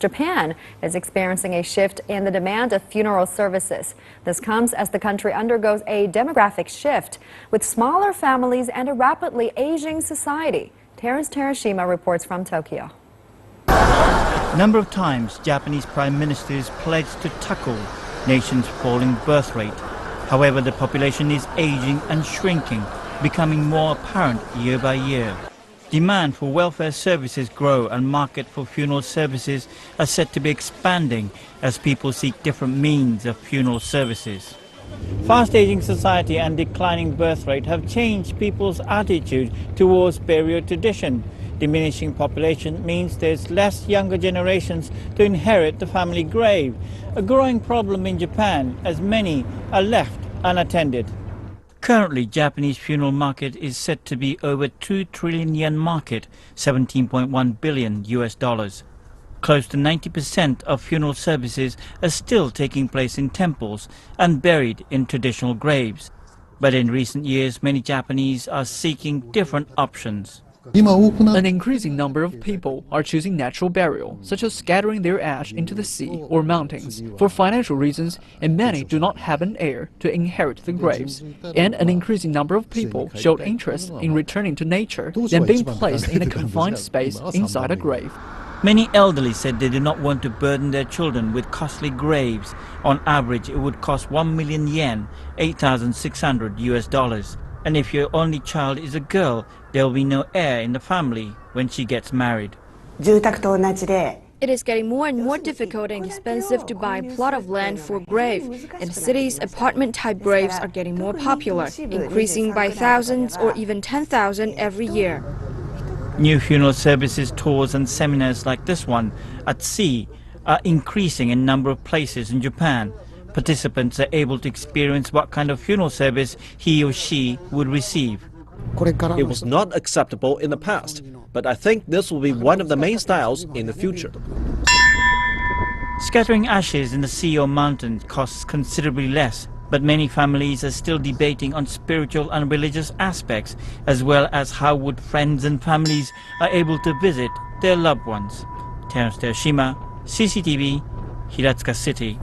Japan is experiencing a shift in the demand of funeral services. This comes as the country undergoes a demographic shift with smaller families and a rapidly aging society. Terence Terashima reports from Tokyo. A number of times, Japanese prime ministers pledged to tackle nation's falling birth rate. However, the population is aging and shrinking, becoming more apparent year by year. Demand for welfare services grow and market for funeral services are said to be expanding as people seek different means of funeral services. Fast-aging society and declining birth rate have changed people's attitude towards burial tradition. Diminishing population means there's less younger generations to inherit the family grave, a growing problem in Japan as many are left unattended. Currently, Japanese funeral market is said to be over 2 trillion yen market, $17.1 billion US. Close to 90% of funeral services are still taking place in temples and buried in traditional graves. But in recent years, many Japanese are seeking different options. An increasing number of people are choosing natural burial, such as scattering their ash into the sea or mountains, for financial reasons, and many do not have an heir to inherit the graves. And an increasing number of people showed interest in returning to nature than being placed in a confined space inside a grave. Many elderly said they do not want to burden their children with costly graves. On average, it would cost 1 million yen, $8,600 US. And if your only child is a girl, there will be no heir in the family when she gets married. It is getting more and more difficult and expensive to buy a plot of land for a grave. In cities, apartment-type graves are getting more popular, increasing by thousands or even 10,000 every year. New funeral services, tours and seminars like this one at sea are increasing in number of places in Japan. Participants are able to experience what kind of funeral service he or she would receive. It was not acceptable in the past, but I think this will be one of the main styles in the future. Scattering ashes in the sea or mountains costs considerably less, but many families are still debating on spiritual and religious aspects, as well as how would friends and families are able to visit their loved ones. Terence Terashima, CCTV, Hiratsuka City.